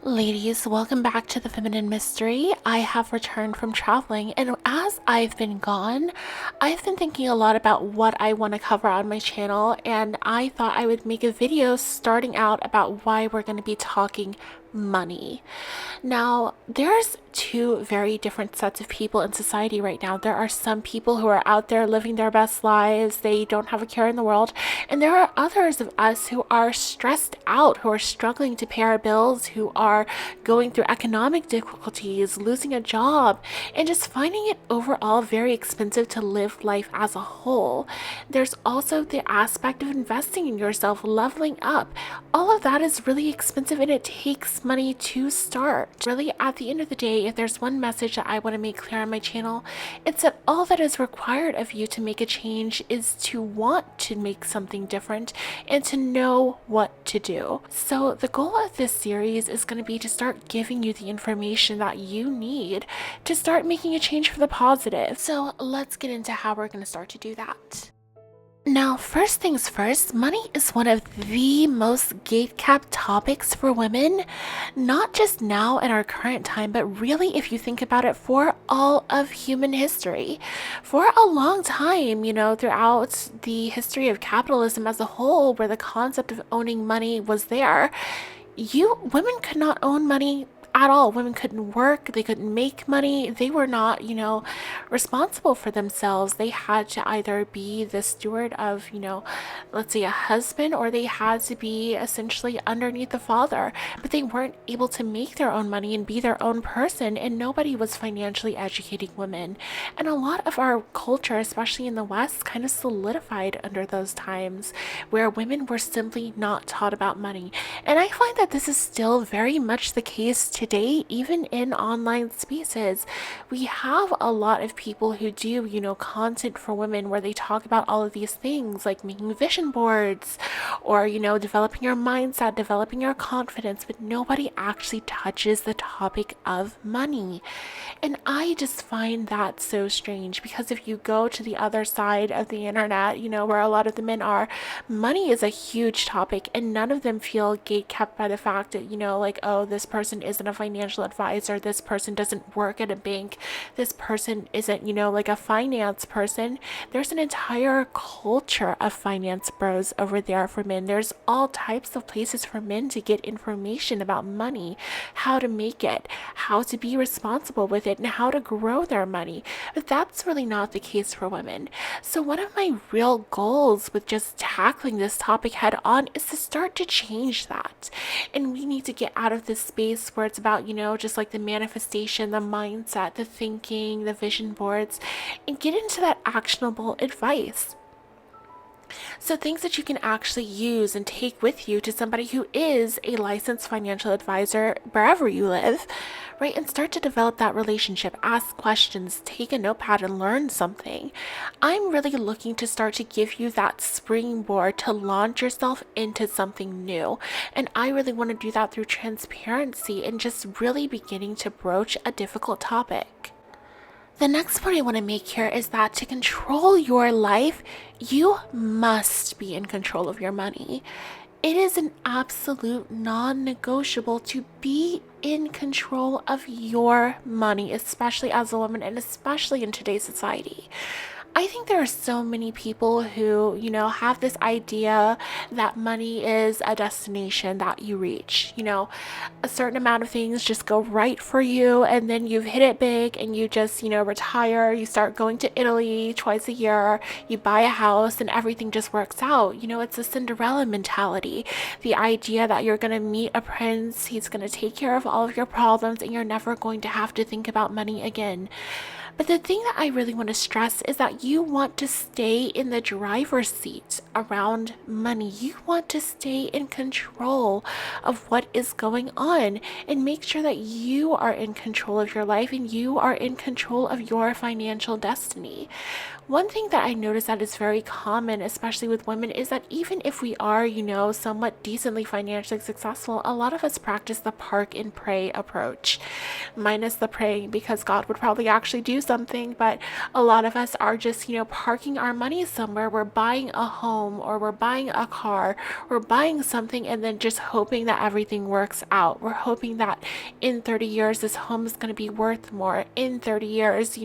Ladies, welcome back to the Feminine Mystery. I have returned from traveling, and as I've been gone, I've been thinking a lot about what I want to cover on my channel, and I thought I would make a video starting out about why we're going to be talking money. Now, there's two very different sets of people in society right now. There are some people who are out there living their best lives, they don't have a care in the world, and there are others of us who are stressed out, who are struggling to pay our bills, who are going through economic difficulties, losing a job, and just finding it overall very expensive to live life as a whole. There's also the aspect of investing in yourself, leveling up. All of that is really expensive and it takes money to start. Really, at the end of the day, if there's one message that I want to make clear on my channel, it's that all that is required of you to make a change is to want to make something different and to know what to do. So the goal of this series is going to be to start giving you the information that you need to start making a change for the positive. So let's get into how we're going to start to do that. Now, first things first, money is one of the most gate-kept topics for women, not just now in our current time, but really, if you think about it, for all of human history. For a long time, throughout the history of capitalism as a whole, where the concept of owning money was there, women could not own money at all. Women couldn't work, they couldn't make money, they were not, responsible for themselves. They had to either be the steward of, let's say a husband, or they had to be essentially underneath the father, but they weren't able to make their own money and be their own person, and nobody was financially educating women. And a lot of our culture, especially in the West, kind of solidified under those times where women were simply not taught about money. And I find that this is still very much the case today, even in online spaces. We have a lot of people who do, content for women where they talk about all of these things like making vision boards or, developing your mindset, developing your confidence, but nobody actually touches the topic of money. And I just find that so strange, because if you go to the other side of the internet, where a lot of the men are, money is a huge topic, and none of them feel gatekept by the fact that, like, oh, this person isn't a financial advisor, this person doesn't work at a bank, this person isn't, like a finance person. There's an entire culture of finance bros over there for men. There's all types of places for men to get information about money, how to make it, how to be responsible with it, and how to grow their money. But that's really not the case for women. So one of my real goals with just tackling this topic head on is to start to change that. And we need to get out of this space where it's about, just like the manifestation, the mindset, the thinking, the vision boards, and get into that actionable advice. So things that you can actually use and take with you to somebody who is a licensed financial advisor wherever you live, right? And start to develop that relationship, ask questions, take a notepad and learn something. I'm really looking to start to give you that springboard to launch yourself into something new. And I really want to do that through transparency and just really beginning to broach a difficult topic. The next point I want to make here is that to control your life, you must be in control of your money. It is an absolute non-negotiable to be in control of your money, especially as a woman and especially in today's society. I think there are so many people who, have this idea that money is a destination that you reach. A certain amount of things just go right for you, and then you've hit it big and you just, retire, you start going to Italy twice a year, you buy a house and everything just works out. It's a Cinderella mentality. The idea that you're going to meet a prince, he's going to take care of all of your problems, and you're never going to have to think about money again. But the thing that I really want to stress is that you want to stay in the driver's seat around money. You want to stay in control of what is going on and make sure that you are in control of your life and you are in control of your financial destiny. One thing that I notice that is very common, especially with women, is that even if we are, somewhat decently financially successful, a lot of us practice the park and pray approach, minus the praying, because God would probably actually do something, but a lot of us are just, parking our money somewhere. We're buying a home or we're buying a car, we're buying something and then just hoping that everything works out. We're hoping that in 30 years this home is going to be worth more. In 30 years,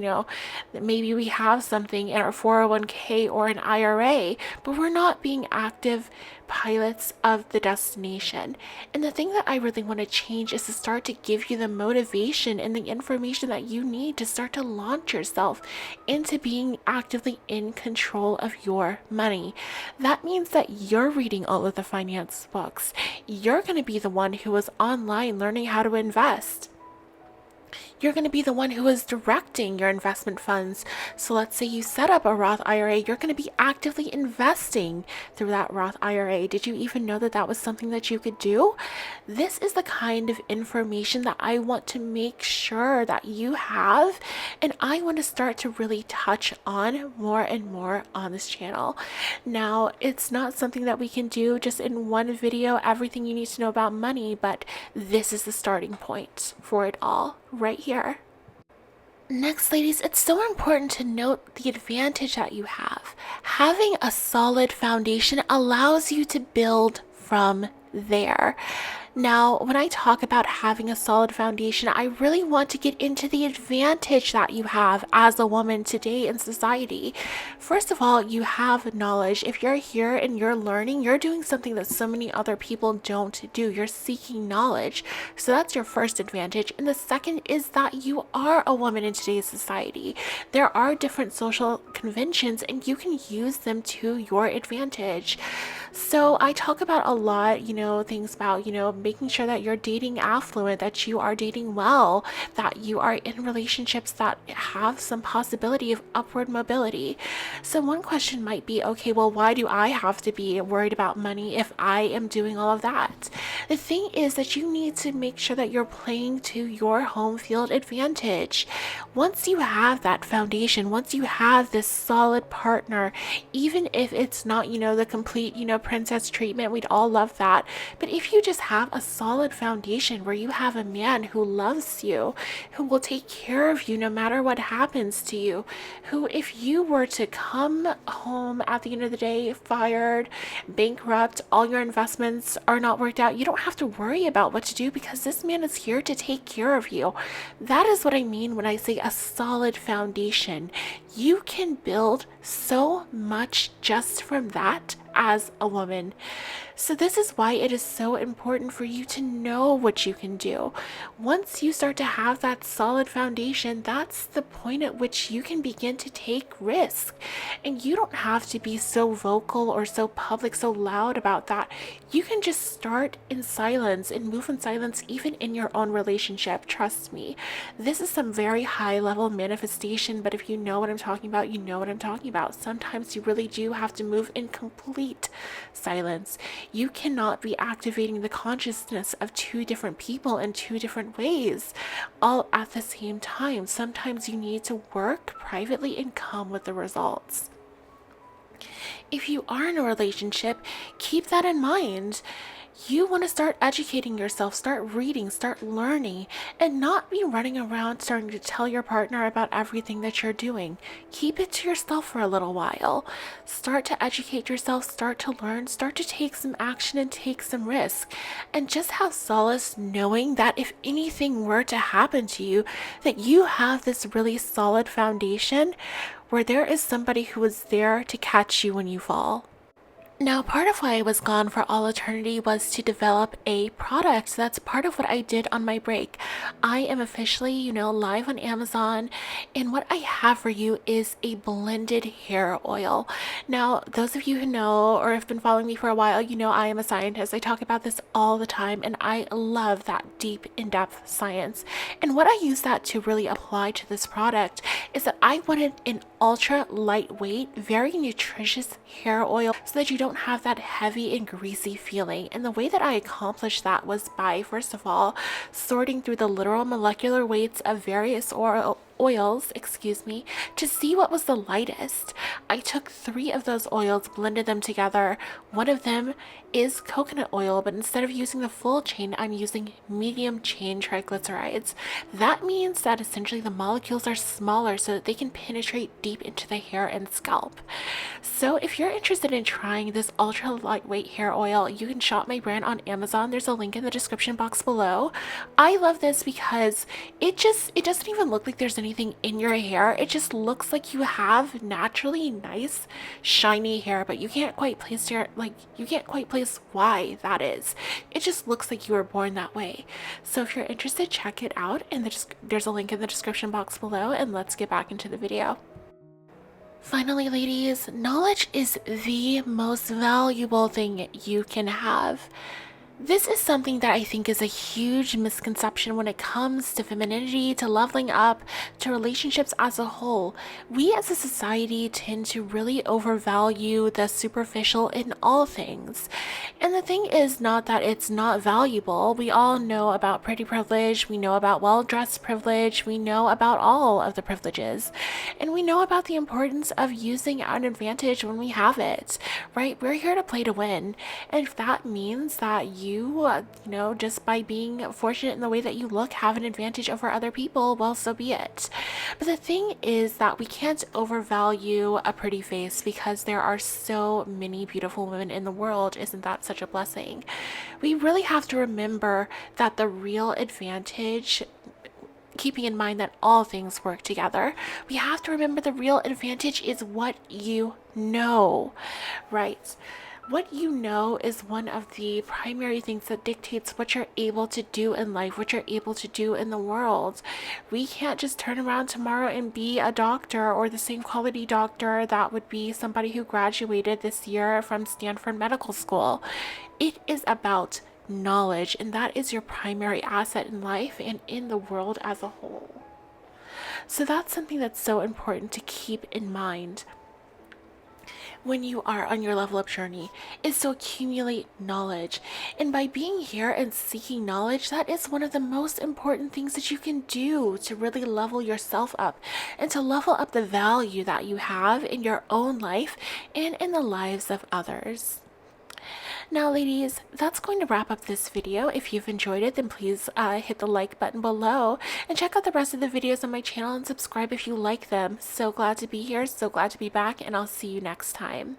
maybe we have something in our 401k or an IRA, but we're not being active pilots of the destination. And the thing that I really want to change is to start to give you the motivation and the information that you need to start to launch yourself into being actively in control of your money. That means that you're reading all of the finance books. You're going to be the one who is online learning how to invest. You're going to be the one who is directing your investment funds. So let's say you set up a Roth IRA, you're going to be actively investing through that Roth IRA. Did you even know that that was something that you could do? This is the kind of information that I want to make sure that you have, and I want to start to really touch on more and more on this channel. Now, it's not something that we can do just in one video, everything you need to know about money, but this is the starting point for it all right here. Next, ladies, it's so important to note the advantage that you have. Having a solid foundation allows you to build from there. Now, when I talk about having a solid foundation, I really want to get into the advantage that you have as a woman today in society. First of all, you have knowledge. If you're here and you're learning, you're doing something that so many other people don't do. You're seeking knowledge. So that's your first advantage. And the second is that you are a woman in today's society. There are different social conventions and you can use them to your advantage. So I talk about a lot, things about, making sure that you're dating affluent, that you are dating well, that you are in relationships that have some possibility of upward mobility. So one question might be, okay, well, why do I have to be worried about money if I am doing all of that? The thing is that you need to make sure that you're playing to your home field advantage. Once you have that foundation, once you have this solid partner, even if it's not, the complete, princess treatment, we'd all love that. But if you just have a solid foundation where you have a man who loves you, who will take care of you no matter what happens to you, who, if you were to come home at the end of the day, fired, bankrupt, all your investments are not worked out, you don't have to worry about what to do because this man is here to take care of you. That is what I mean when I say a solid foundation. You can build so much just from that as a woman. So this is why it is so important for you to know what you can do. Once you start to have that solid foundation, that's the point at which you can begin to take risk. And you don't have to be so vocal or so public, so loud about that. You can just start in silence and move in silence even in your own relationship. Trust me. This is some very high level manifestation, but if you know what I'm talking about, you know what I'm talking about. Sometimes you really do have to move in complete silence. You cannot be activating the consciousness of two different people in two different ways all at the same time. Sometimes you need to work privately and come with the results. If you are in a relationship, keep that in mind. You want to start educating yourself, start reading, start learning, and not be running around starting to tell your partner about everything that you're doing. Keep it to yourself for a little while. Start to educate yourself, start to learn, start to take some action and take some risk. And just have solace knowing that if anything were to happen to you, that you have this really solid foundation where there is somebody who is there to catch you when you fall. Now, part of why I was gone for all eternity was to develop a product. That's part of what I did on my break. I am officially, live on Amazon, and what I have for you is a blended hair oil. Now, those of you who know or have been following me for a while, I am a scientist. I talk about this all the time, and I love that deep, in-depth science. And what I use that to really apply to this product is that I wanted an ultra lightweight, very nutritious hair oil so that you don't have that heavy and greasy feeling. And the way that I accomplished that was by, first of all, sorting through the literal molecular weights of various oils, excuse me, to see what was the lightest. I took 3 of those oils, blended them together. One of them is coconut oil, but instead of using the full chain, I'm using medium chain triglycerides. That means that essentially the molecules are smaller so that they can penetrate deep into the hair and scalp. So if you're interested in trying this ultra lightweight hair oil, you can shop my brand on Amazon. There's a link in the description box below. I love this because it doesn't even look like there's anything in your hair. It just looks like you have naturally nice shiny hair, but you can't quite place why that is. It just looks like you were born that way. So if you're interested, check it out, and there's a link in the description box below, and let's get back into the video. Finally, ladies, knowledge is the most valuable thing you can have. This is something that I think is a huge misconception when it comes to femininity, to leveling up, to relationships as a whole. We as a society tend to really overvalue the superficial in all things. And the thing is not that it's not valuable. We all know about pretty privilege, we know about well-dressed privilege, we know about all of the privileges. And we know about the importance of using an advantage when we have it, right? We're here to play to win. And if that means that just by being fortunate in the way that you look, have an advantage over other people, well, so be it. But the thing is that we can't overvalue a pretty face because there are so many beautiful women in the world. Isn't that such a blessing? We really have to remember that the real advantage, keeping in mind that all things work together, we have to remember the real advantage is what you know, right? What you know is one of the primary things that dictates what you're able to do in life, what you're able to do in the world. We can't just turn around tomorrow and be a doctor or the same quality doctor that would be somebody who graduated this year from Stanford Medical School. It is about knowledge, and that is your primary asset in life and in the world as a whole. So that's something that's so important to keep in mind when you are on your level up journey, is to accumulate knowledge. And by being here and seeking knowledge, that is one of the most important things that you can do to really level yourself up and to level up the value that you have in your own life and in the lives of others. Now, ladies, that's going to wrap up this video. If you've enjoyed it, then please hit the like button below and check out the rest of the videos on my channel and subscribe if you like them. So glad to be here, so glad to be back, and I'll see you next time.